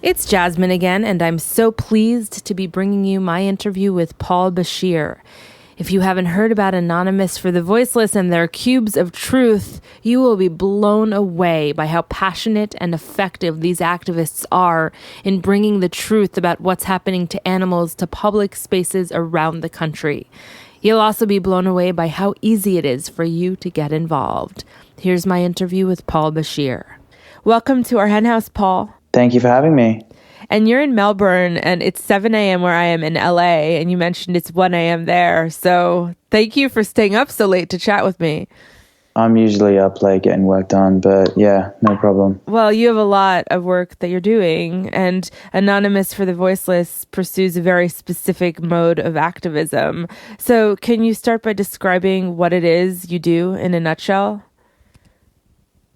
It's Jasmin again, and I'm so pleased to be bringing you my interview with Paul Bashir. If you haven't heard about Anonymous for the Voiceless and their cubes of truth, you will be blown away by how passionate and effective these activists are in bringing the truth about what's happening to animals to public spaces around the country. You'll also be blown away by how easy it is for you to get involved. Here's my interview with Paul Bashir. Welcome to our henhouse, Paul. Thank you for having me. And you're in Melbourne, and it's 7 a.m. where I am in LA, and you mentioned it's 1 a.m. there. So thank you for staying up so late to chat with me. I'm usually up late getting work done, but yeah, no problem. Well, you have a lot of work that you're doing, and Anonymous for the Voiceless pursues a very specific mode of activism. So can you start by describing what it is you do in a nutshell?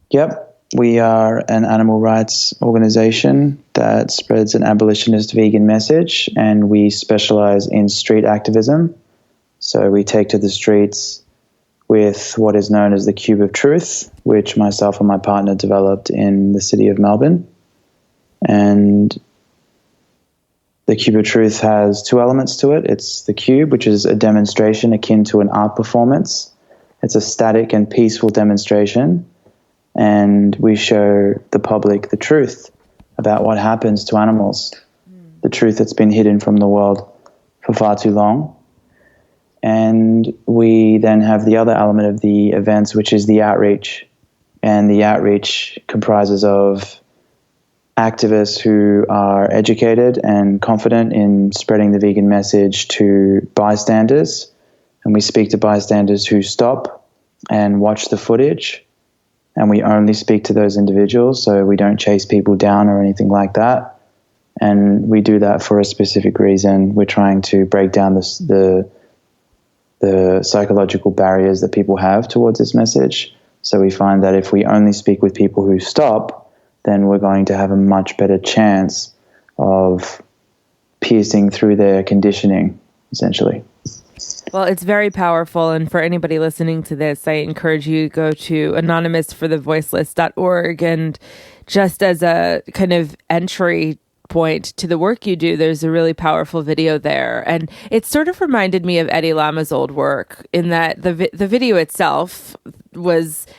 Yep. We are an animal rights organization that spreads an abolitionist vegan message, and we specialize in street activism. So we take to the streets with what is known as the Cube of Truth, which myself and my partner developed in the city of Melbourne. And the Cube of Truth has two elements to it. It's the cube, which is a demonstration akin to an art performance. It's a static and peaceful demonstration. And we show the public the truth about what happens to animals, the truth that's been hidden from the world for far too long. And we then have the other element of the events, which is the outreach. And the outreach comprises of activists who are educated and confident in spreading the vegan message to bystanders. And we speak to bystanders who stop and watch the footage. And we only speak to those individuals, so we don't chase people down or anything like that. And we do that for a specific reason. We're trying to break down the psychological barriers that people have towards this message. So we find that if we only speak with people who stop, then we're going to have a much better chance of piercing through their conditioning, essentially. Well, it's very powerful, and for anybody listening to this, I encourage you to go to anonymousforthevoiceless.org, and just as a kind of entry point to the work you do, there's a really powerful video there, and it sort of reminded me of Eddie Lama's old work in that the video itself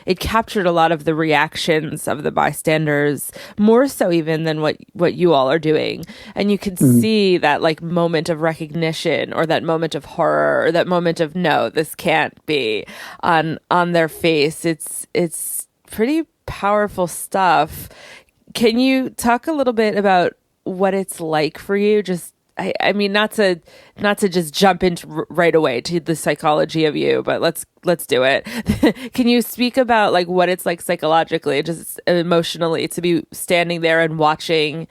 it captured a lot of the reactions of the bystanders, more so even than what you all are doing. And you could see that like moment of recognition, or that moment of horror, or that moment of no, this can't be on their face. It's pretty powerful stuff. Can you talk a little bit about what it's like for you? Just I mean, not to just jump into right away to the psychology of you, but let's do it. Can you speak about like what it's like psychologically, just emotionally, to be standing there and watching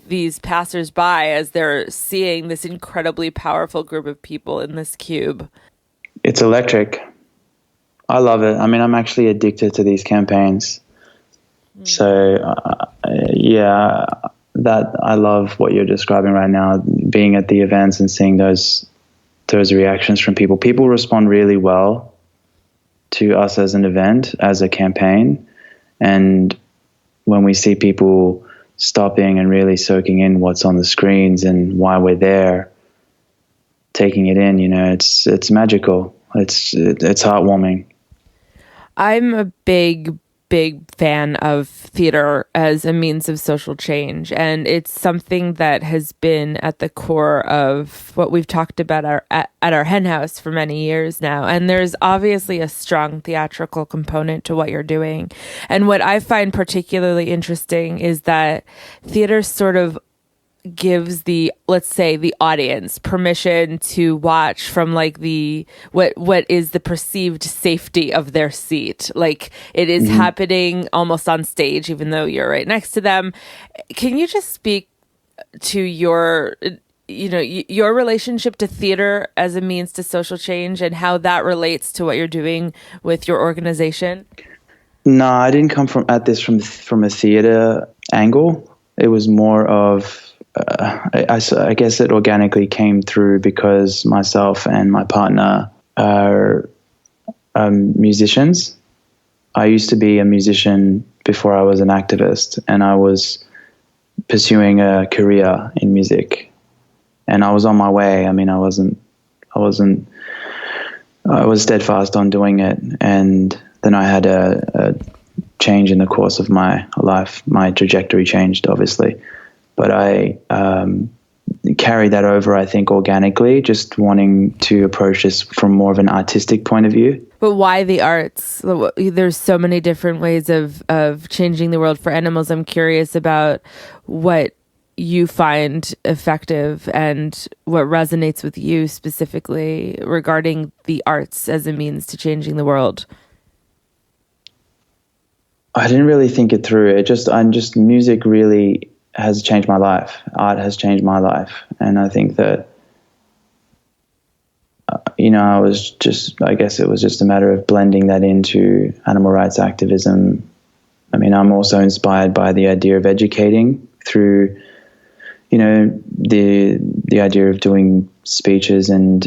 these passersby as they're seeing this incredibly powerful group of people in this cube? It's electric. I love it. I mean, I'm actually addicted to these campaigns. So, yeah. That I love what you're describing right now, being at the events and seeing those reactions from people. People respond really well to us as an event, as a campaign. And when we see people stopping and really soaking in what's on the screens and why we're there, taking it in, it's magical. It's heartwarming. I'm a big fan of theater as a means of social change, and it's something that has been at the core of what we've talked about at our henhouse for many years now. And there's obviously a strong theatrical component to what you're doing. And what I find particularly interesting is that theater sort of gives let's say the audience permission to watch from like what is the perceived safety of their seat. Like it is happening almost on stage, even though you're right next to them. Can you just speak to your relationship to theater as a means to social change and how that relates to what you're doing with your organization? No, I didn't come at this from a theater angle. It was more of I guess it organically came through because myself and my partner are musicians. I used to be a musician before I was an activist, and I was pursuing a career in music, and I was on my way. I mean, I was steadfast on doing it, and then I had a change in the course of my life. My trajectory changed, obviously, but I carried that over, I think, organically, just wanting to approach this from more of an artistic point of view. But why the arts? There's so many different ways of changing the world for animals. I'm curious about what you find effective and what resonates with you specifically regarding the arts as a means to changing the world. I didn't really think it through. Music really has changed my life. Art has changed my life. And I think that, I guess it was just a matter of blending that into animal rights activism. I mean, I'm also inspired by the idea of educating through, the idea of doing speeches and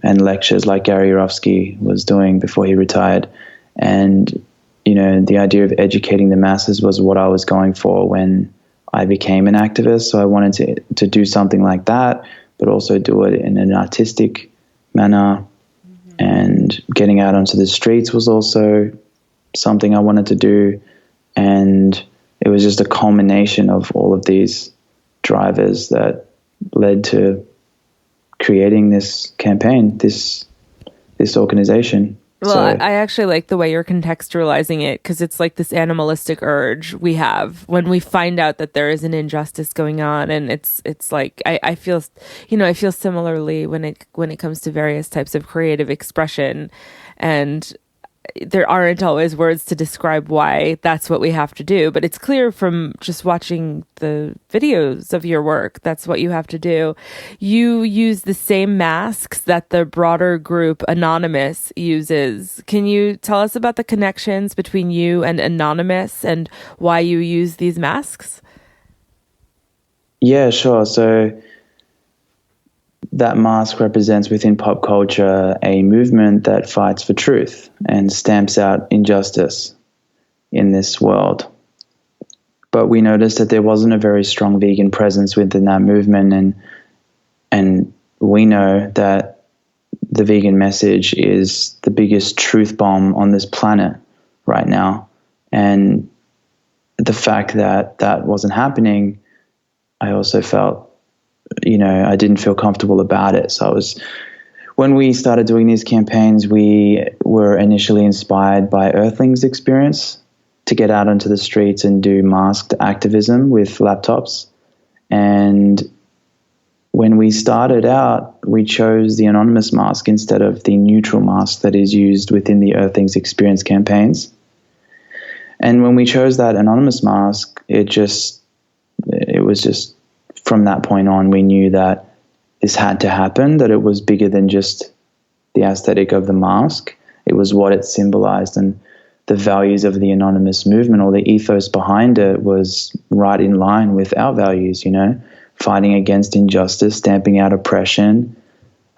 lectures like Gary Yourofsky was doing before he retired. And, the idea of educating the masses was what I was going for when I became an activist. So I wanted to do something like that, but also do it in an artistic manner. Mm-hmm. And getting out onto the streets was also something I wanted to do. And it was just a culmination of all of these drivers that led to creating this campaign, this organization. Well, I actually like the way you're contextualizing it, because it's like this animalistic urge we have when we find out that there is an injustice going on, and it's like I feel similarly when it comes to various types of creative expression, and there aren't always words to describe why that's what we have to do, but it's clear from just watching the videos of your work that's what you have to do. You use the same masks that the broader group Anonymous uses. Can you tell us about the connections between you and Anonymous and why you use these masks? Yeah, sure. So that mask represents within pop culture a movement that fights for truth and stamps out injustice in this world. But we noticed that there wasn't a very strong vegan presence within that movement, and we know that the vegan message is the biggest truth bomb on this planet right now. And the fact that that wasn't happening, I also felt I didn't feel comfortable about it. So when we started doing these campaigns, we were initially inspired by Earthling's experience to get out onto the streets and do masked activism with laptops. And when we started out, we chose the anonymous mask instead of the neutral mask that is used within the Earthling's experience campaigns. And when we chose that anonymous mask, it was just from that point on, we knew that this had to happen, that it was bigger than just the aesthetic of the mask. It was what it symbolized, and the values of the anonymous movement, or the ethos behind it, was right in line with our values, fighting against injustice, stamping out oppression.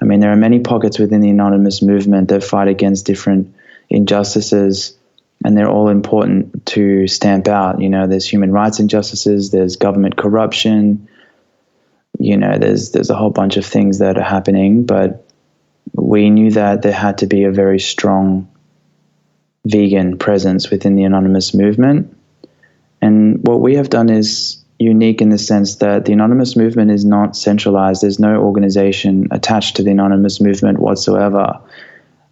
I mean, there are many pockets within the anonymous movement that fight against different injustices, and they're all important to stamp out. There's human rights injustices, there's government corruption, there's a whole bunch of things that are happening, but we knew that there had to be a very strong vegan presence within the anonymous movement. And what we have done is unique in the sense that the anonymous movement is not centralized. There's no organization attached to the anonymous movement whatsoever.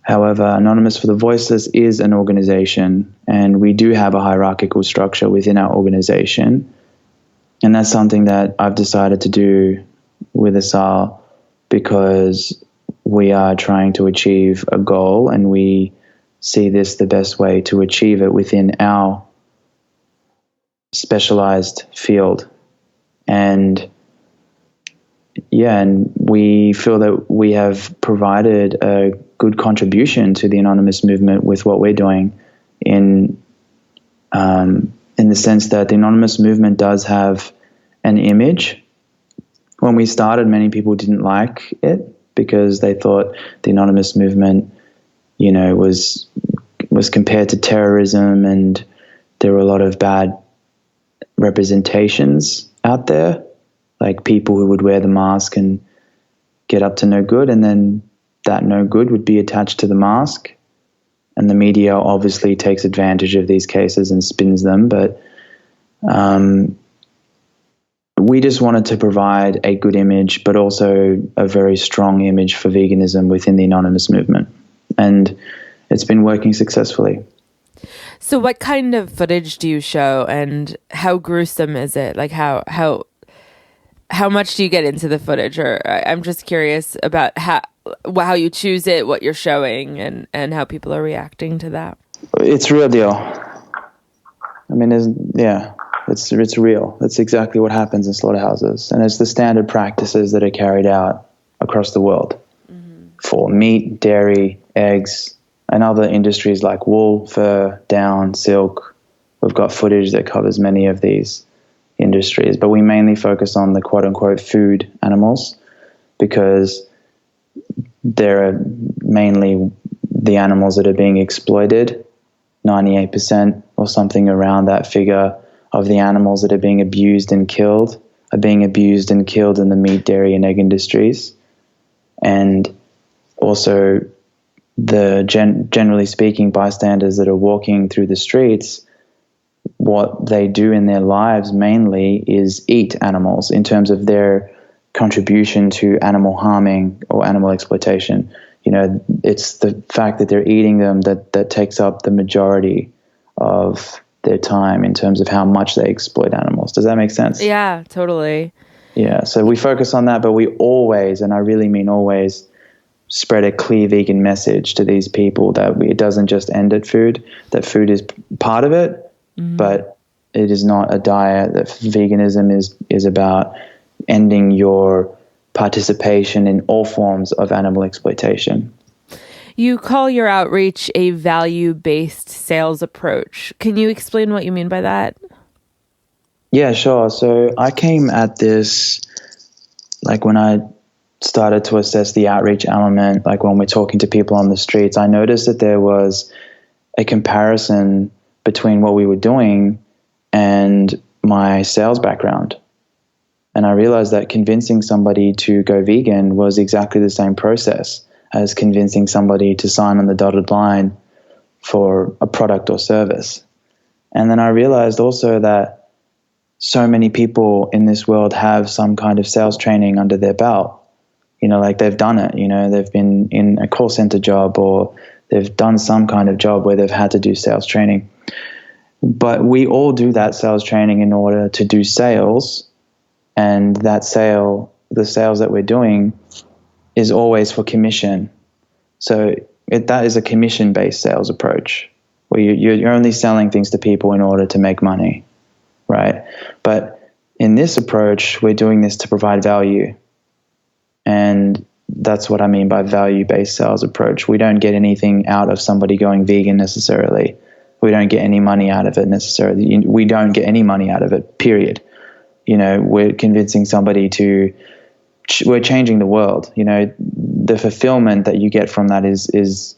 However, Anonymous for the Voiceless is an organization, and we do have a hierarchical structure within our organization. And that's something that I've decided to do with Asal, because we are trying to achieve a goal, and we see this the best way to achieve it within our specialized field. And we feel that we have provided a good contribution to the anonymous movement with what we're doing, in the sense that the anonymous movement does have an image. When we started, many people didn't like it because they thought the anonymous movement, was compared to terrorism, and there were a lot of bad representations out there, like people who would wear the mask and get up to no good, and then that no good would be attached to the mask. And the media obviously takes advantage of these cases and spins them, but we just wanted to provide a good image, but also a very strong image for veganism within the anonymous movement. And it's been working successfully. So what kind of footage do you show, and how gruesome is it? Like how much do you get into the footage? Or I'm just curious about how you choose it, what you're showing, and how people are reacting to that. It's real deal. I mean, it's real. That's exactly what happens in slaughterhouses. And it's the standard practices that are carried out across the world for meat, dairy, eggs, and other industries like wool, fur, down, silk. We've got footage that covers many of these industries, but we mainly focus on the quote-unquote food animals because they're mainly the animals that are being exploited. 98% or something around that figure of the animals that are being abused and killed are being abused and killed in the meat, dairy, and egg industries. And also the generally speaking, bystanders that are walking through the streets, what they do in their lives mainly is eat animals in terms of their contribution to animal harming or animal exploitation. You know, it's the fact that they're eating them that takes up the majority of their time in terms of how much they exploit animals. Does that make sense? Yeah, totally. Yeah, so we focus on that, but we always, and I really mean always, spread a clear vegan message to these people that it doesn't just end at food, that food is part of it, but it is not a diet, that veganism is about ending your participation in all forms of animal exploitation. You call your outreach a value-based sales approach. Can you explain what you mean by that? Yeah, sure. So I came at this, like when I started to assess the outreach element, like when we're talking to people on the streets, I noticed that there was a comparison between what we were doing and my sales background. And I realized that convincing somebody to go vegan was exactly the same process as convincing somebody to sign on the dotted line for a product or service. And then I realized also that so many people in this world have some kind of sales training under their belt. You know, like they've done it, you know, they've been in a call center job or they've done some kind of job where they've had to do sales training. But we all do that sales training in order to do sales. And that the sales that we're doing is always for commission. So that is a commission-based sales approach where you're only selling things to people in order to make money, right? But in this approach, we're doing this to provide value. And that's what I mean by value-based sales approach. We don't get anything out of somebody going vegan necessarily. We don't get any money out of it necessarily. We don't get any money out of it, period. You know, we're convincing somebody we're changing the world. You know, the fulfillment that you get from that is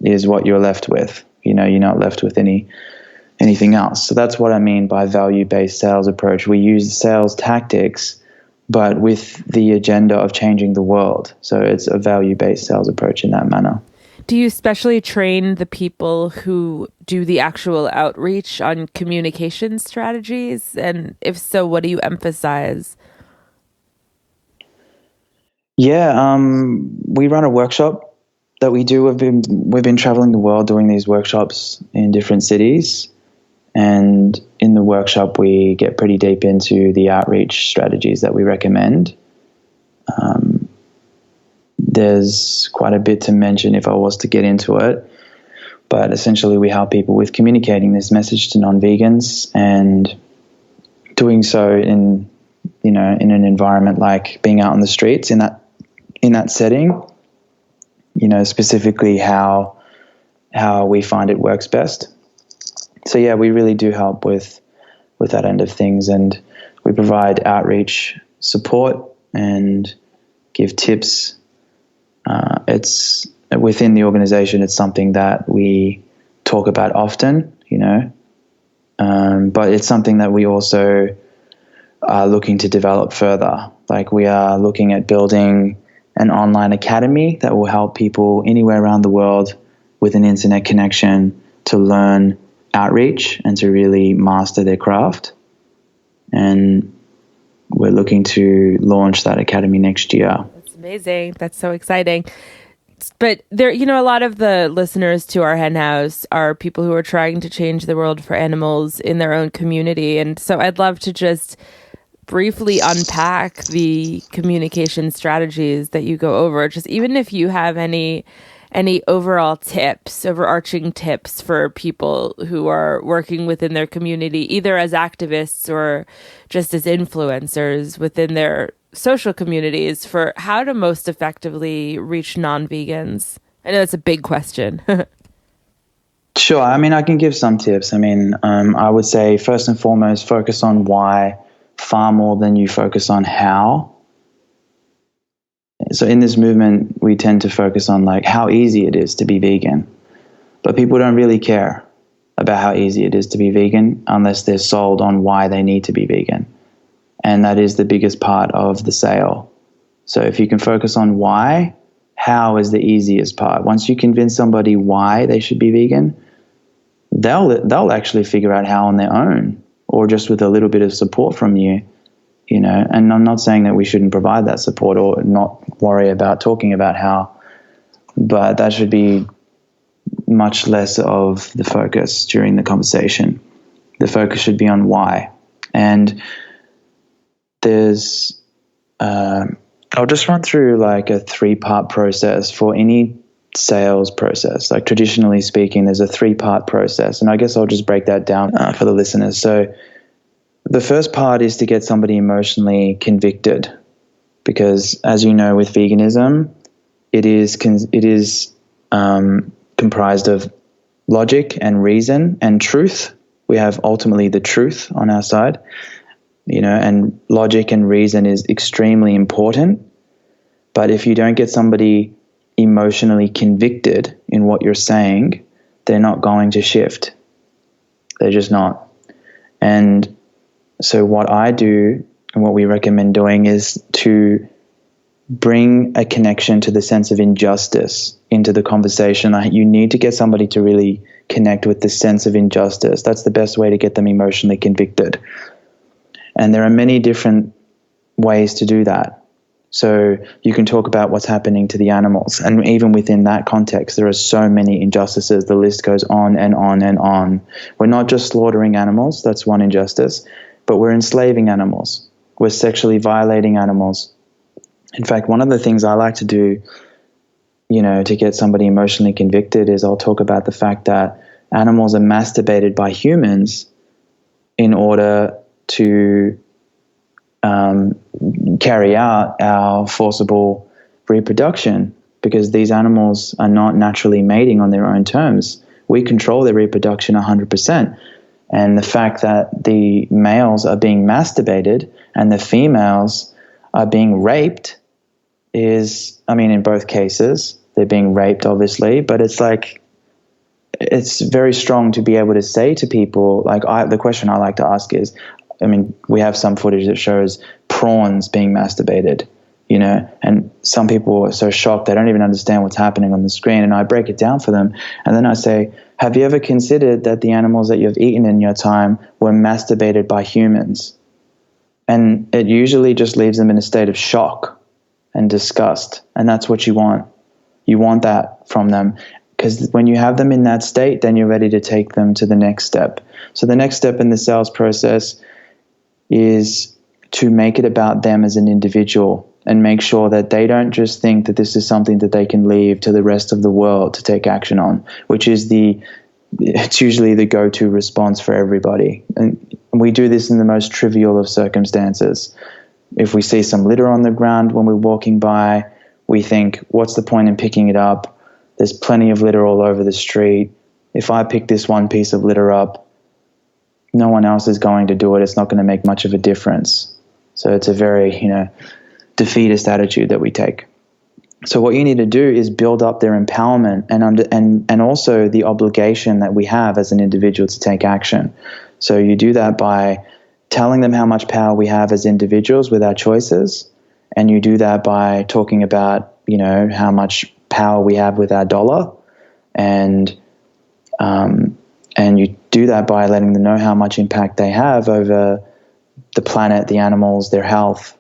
what you're left with. You know, you're not left with anything else. So that's what I mean by value-based sales approach. We use sales tactics, but with the agenda of changing the world. So it's a value-based sales approach in that manner. Do you specially train the people who do the actual outreach on communication strategies? And if so, what do you emphasize? Yeah, we run a workshop that we do. We've been traveling the world doing these workshops in different cities. And in the workshop, we get pretty deep into the outreach strategies that we recommend. There's quite a bit to mention if I was to get into it, but essentially we help people with communicating this message to non-vegans and doing so in an environment like being out on the streets in that setting, you know, specifically how we find it works best. So yeah, we really do help with that end of things, and we provide outreach support and give tips. It's within the organization. It's something that we talk about often, you know, but it's something that we also are looking to develop further. Like, we are looking at building an online academy that will help people anywhere around the world with an internet connection to learn outreach and to really master their craft. And we're looking to launch that academy next year. That's amazing. That's so exciting. But there, a lot of the listeners to our hen house are people who are trying to change the world for animals in their own community. And so I'd love to just briefly unpack the communication strategies that you go over. Just even if you have any overall tips, overarching tips for people who are working within their community, either as activists or just as influencers within their social communities, for how to most effectively reach non-vegans. I know it's a big question. Sure. I mean, I can give some tips. I mean, I would say first and foremost, focus on why far more than you focus on how. So in this movement, we tend to focus on like how easy it is to be vegan, but people don't really care about how easy it is to be vegan unless they're sold on why they need to be vegan. And that is the biggest part of the sale. So if you can focus on why, how is the easiest part. Once you convince somebody why they should be vegan, they'll actually figure out how on their own, or just with a little bit of support from you. And I'm not saying that we shouldn't provide that support or not worry about talking about how, but that should be much less of the focus during the conversation. The focus should be on why. And there's, I'll just run through like a 3-part process for any sales process. Like, traditionally speaking, there's a 3-part process. And I guess I'll just break that down for the listeners. So the first part is to get somebody emotionally convicted, because as you know, with veganism, it is comprised of logic and reason and truth. We have ultimately the truth on our side, and logic and reason is extremely important. But if you don't get somebody emotionally convicted in what you're saying, they're not going to shift. They're just not. And so what I do and what we recommend doing is to bring a connection to the sense of injustice into the conversation. You need to get somebody to really connect with the sense of injustice. That's the best way to get them emotionally convicted. And there are many different ways to do that. So you can talk about what's happening to the animals. And even within that context, there are so many injustices. The list goes on and on and on. We're not just slaughtering animals. That's one injustice. But we're enslaving animals. We're sexually violating animals. In fact, one of the things I like to do, to get somebody emotionally convicted is I'll talk about the fact that animals are masturbated by humans in order to carry out our forcible reproduction, because these animals are not naturally mating on their own terms. We control their reproduction 100%. And the fact that the males are being masturbated and the females are being raped is, in both cases, they're being raped, obviously, but it's very strong to be able to say to people, the question I like to ask is, we have some footage that shows prawns being masturbated, and some people are so shocked they don't even understand what's happening on the screen. And I break it down for them. And then I say, have you ever considered that the animals that you've eaten in your time were masturbated by humans? And it usually just leaves them in a state of shock and disgust. And that's what you want. You want that from them. Because when you have them in that state, then you're ready to take them to the next step. So the next step in the sales process is to make it about them as an individual and make sure that they don't just think that this is something that they can leave to the rest of the world to take action on, which is it's usually the go-to response for everybody. And we do this in the most trivial of circumstances. If we see some litter on the ground when we're walking by, we think, what's the point in picking it up? There's plenty of litter all over the street. If I pick this one piece of litter up, no one else is going to do it. It's not going to make much of a difference. So it's a very, defeatist attitude that we take. So what you need to do is build up their empowerment and also the obligation that we have as an individual to take action. So you do that by telling them how much power we have as individuals with our choices. And you do that by talking about, how much power we have with our dollar. And you do that by letting them know how much impact they have over the planet, the animals, their health,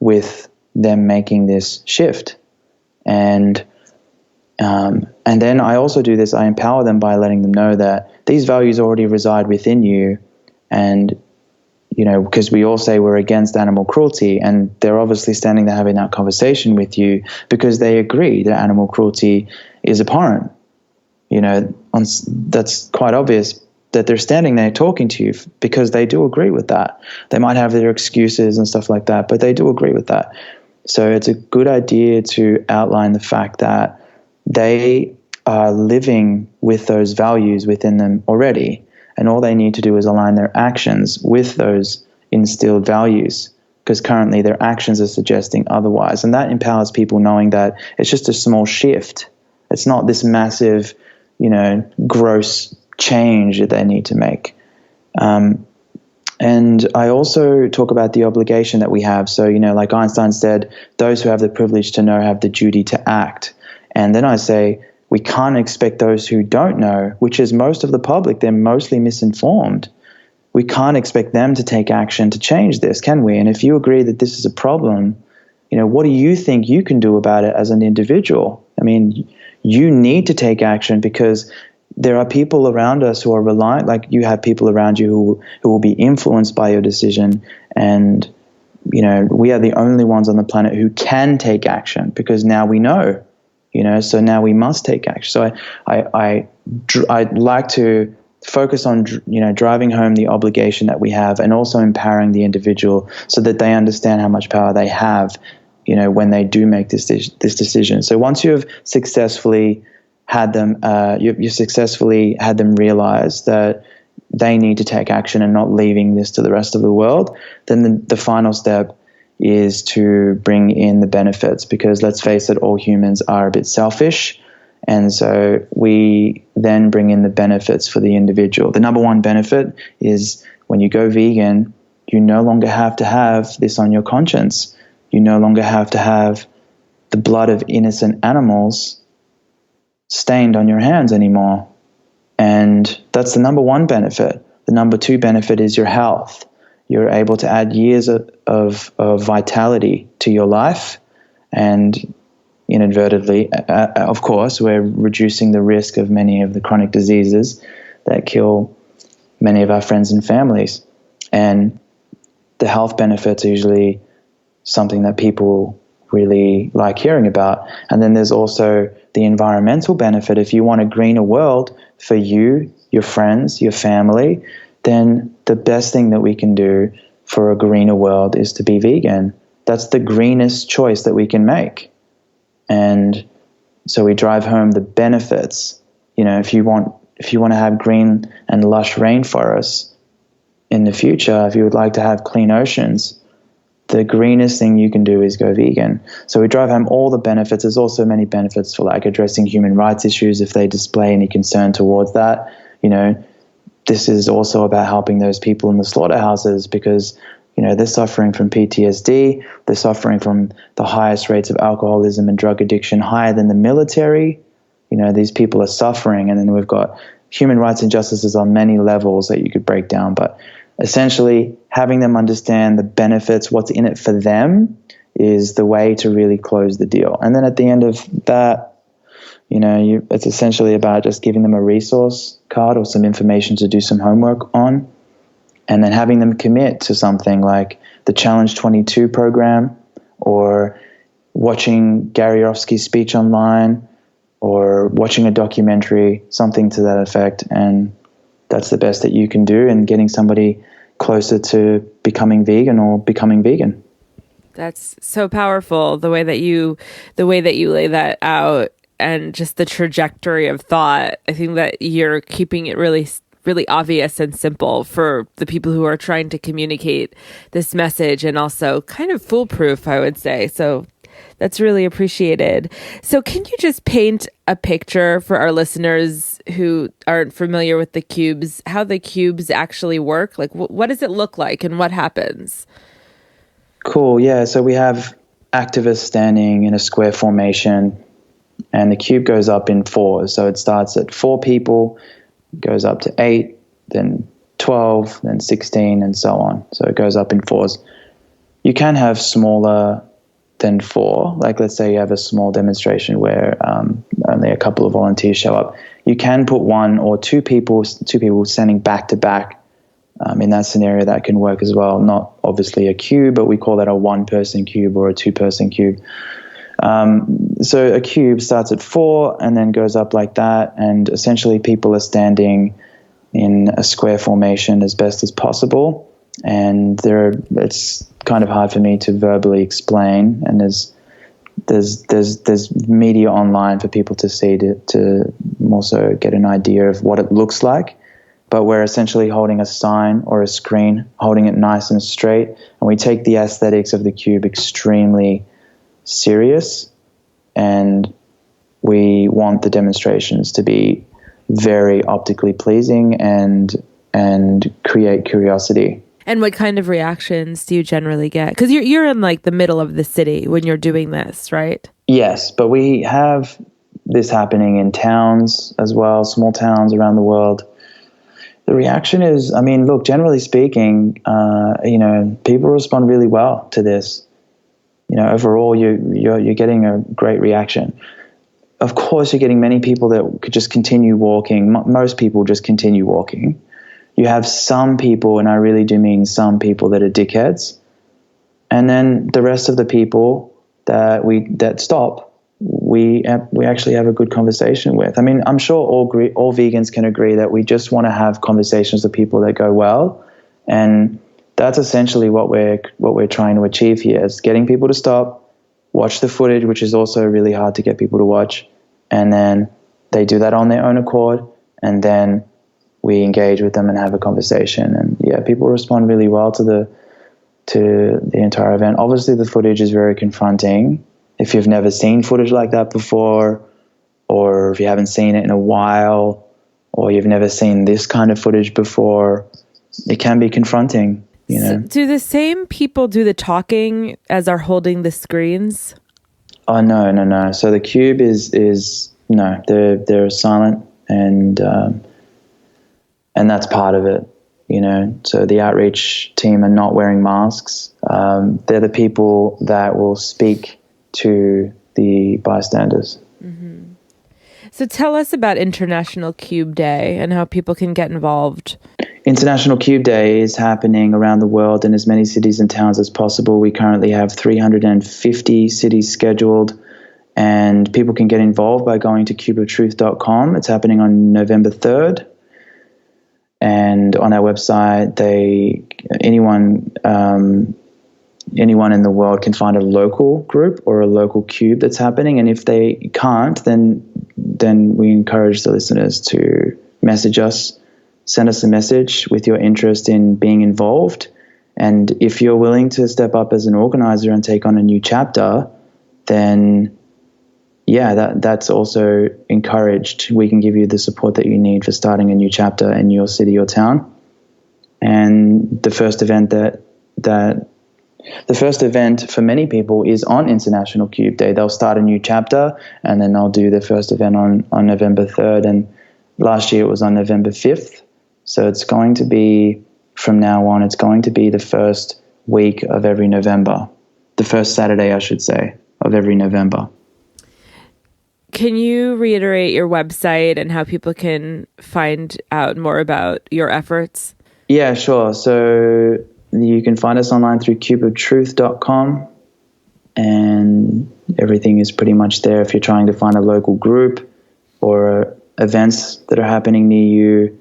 with them making this shift. And then I also do this, I empower them by letting them know that these values already reside within you. And, because we all say we're against animal cruelty, and they're obviously standing there having that conversation with you because they agree that animal cruelty is abhorrent. That's quite obvious that they're standing there talking to you because they do agree with that. They might have their excuses and stuff like that, but they do agree with that. So it's a good idea to outline the fact that they are living with those values within them already, and all they need to do is align their actions with those instilled values, because currently their actions are suggesting otherwise. And that empowers people knowing that it's just a small shift. It's not this massive, gross change that they need to make. And I also talk about the obligation that we have. So, like Einstein said, those who have the privilege to know have the duty to act. And then I say, we can't expect those who don't know, which is most of the public, they're mostly misinformed. We can't expect them to take action to change this, can we? And if you agree that this is a problem, what do you think you can do about it as an individual? I mean, you need to take action because there are people around us who are reliant, like you have people around you who will be influenced by your decision. And, we are the only ones on the planet who can take action because now we know, so now we must take action. So I like to focus on, driving home the obligation that we have and also empowering the individual so that they understand how much power they have, when they do make this decision. So once you have successfully had them, you successfully had them realize that they need to take action and not leaving this to the rest of the world, then the final step is to bring in the benefits, because let's face it, all humans are a bit selfish. And so we then bring in the benefits for the individual. The number one benefit is when you go vegan, you no longer have to have this on your conscience. You no longer have to have the blood of innocent animals stained on your hands anymore. And that's the number one benefit. The number two benefit is your health. You're able to add years of vitality to your life, and inadvertently, of course, we're reducing the risk of many of the chronic diseases that kill many of our friends and families. And the health benefits are usually something that people really like hearing about. And then there's also the environmental benefit. If you want a greener world for you, your friends, your family, then the best thing that we can do for a greener world is to be vegan. That's the greenest choice that we can make. And so we drive home the benefits. If you want to have green and lush rainforests in the future, if you would like to have clean oceans, the greenest thing you can do is go vegan. So we drive home all the benefits. There's also many benefits for like addressing human rights issues if they display any concern towards that. This is also about helping those people in the slaughterhouses because, they're suffering from PTSD. They're suffering from the highest rates of alcoholism and drug addiction, higher than the military. These people are suffering. And then we've got human rights injustices on many levels that you could break down. But essentially, having them understand the benefits, what's in it for them, is the way to really close the deal. And then at the end of that, it's essentially about just giving them a resource card or some information to do some homework on, and then having them commit to something like the Challenge 22 program, or watching Gary Yourofsky's speech online, or watching a documentary, something to that effect. And that's the best that you can do in getting somebody closer to becoming vegan or becoming vegan. That's so powerful, the way that you lay that out, and just the trajectory of thought. I think that you're keeping it really, really obvious and simple for the people who are trying to communicate this message, and also kind of foolproof, I would say. So that's really appreciated. So can you just paint a picture for our listeners who aren't familiar with the cubes how the cubes actually work? Like, what does it look like and what happens? Cool. Yeah. So we have activists standing in a square formation, and the cube goes up in fours. So it starts at 4 people, goes up to 8, then 12, then 16, and so on. So it goes up in fours. You can have smaller than 4. Like, let's say you have a small demonstration where only a couple of volunteers show up. You can put 1 or 2 people standing back to back. In that scenario, that can work as well. Not obviously a cube, but we call that a 1-person cube or a 2-person cube. So a cube starts at 4 and then goes up like that, and essentially people are standing in a square formation as best as possible. And it's kind of hard for me to verbally explain, and there's media online for people to see to more so get an idea of what it looks like. But we're essentially holding a sign or a screen, holding it nice and straight, and we take the aesthetics of the cube extremely serious, and we want the demonstrations to be very optically pleasing and create curiosity. And what kind of reactions do you generally get? Because you're in like the middle of the city when you're doing this, right? Yes, but we have this happening in towns as well, small towns around the world. The reaction is, I mean, look, generally speaking, people respond really well to this. Overall, you're getting a great reaction. Of course, you're getting many people that could just continue walking. Most people just continue walking. You have some people, and I really do mean some people, that are dickheads. And then the rest of the people that stop, we actually have a good conversation with. I mean, I'm sure all vegans can agree that we just want to have conversations with people that go well, and that's essentially what we're trying to achieve here, is getting people to stop, watch the footage, which is also really hard to get people to watch, and then they do that on their own accord, and then we engage with them and have a conversation. And yeah, people respond really well to the entire event. Obviously, the footage is very confronting. If you've never seen footage like that before, or if you haven't seen it in a while, or you've never seen this kind of footage before, it can be confronting. So do the same people do the talking as are holding the screens? Oh, no. So the cube is no, they're silent, and that's part of it. So the outreach team are not wearing masks. They're the people that will speak to the bystanders. Mm-hmm. So tell us about International Cube Day and how people can get involved. International Cube Day is happening around the world in as many cities and towns as possible. We currently have 350 cities scheduled, and people can get involved by going to cubeoftruth.com. It's happening on November 3rd. And on our website, anyone in the world can find a local group or a local cube that's happening. And if they can't, then we encourage the listeners to message us, send us a message with your interest in being involved. And if you're willing to step up as an organizer and take on a new chapter, then that's also encouraged. We can give you the support that you need for starting a new chapter in your city or town. And the first event for many people is on International Cube Day. They'll start a new chapter, and then they'll do their first event on November 3rd. And last year it was on November 5th. So it's going to be, from now on, it's going to be the first week of every November. The first Saturday, I should say, of every November. Can you reiterate your website and how people can find out more about your efforts? Yeah, sure. So you can find us online through cubeoftruth.com, and everything is pretty much there. If you're trying to find a local group or events that are happening near you,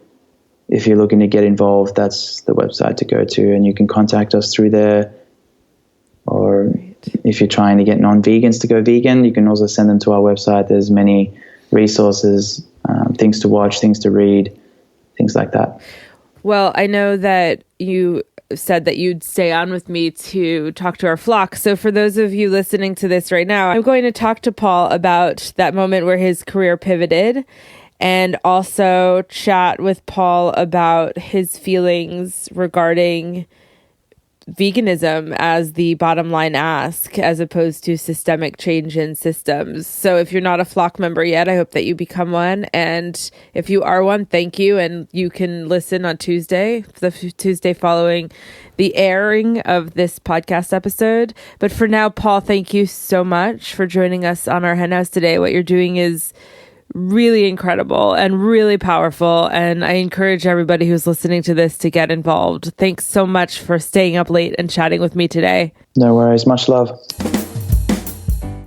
if you're looking to get involved, that's the website to go to, and you can contact us through there. Or if you're trying to get non-vegans to go vegan, you can also send them to our website. There's many resources, things to watch, things to read, things like that. Well, I know that you said that you'd stay on with me to talk to our flock. So for those of you listening to this right now, I'm going to talk to Paul about that moment where his career pivoted and also chat with Paul about his feelings regarding veganism as the bottom line ask, as opposed to systemic change in systems. So if you're not a Flock member yet, I hope that you become one. And if you are one, thank you. And you can listen on Tuesday, the Tuesday following the airing of this podcast episode. But for now, Paul, thank you so much for joining us on our henhouse today. What you're doing is really incredible and really powerful, and I encourage everybody who's listening to this to get involved. Thanks so much for staying up late and chatting with me today. No worries. Much love.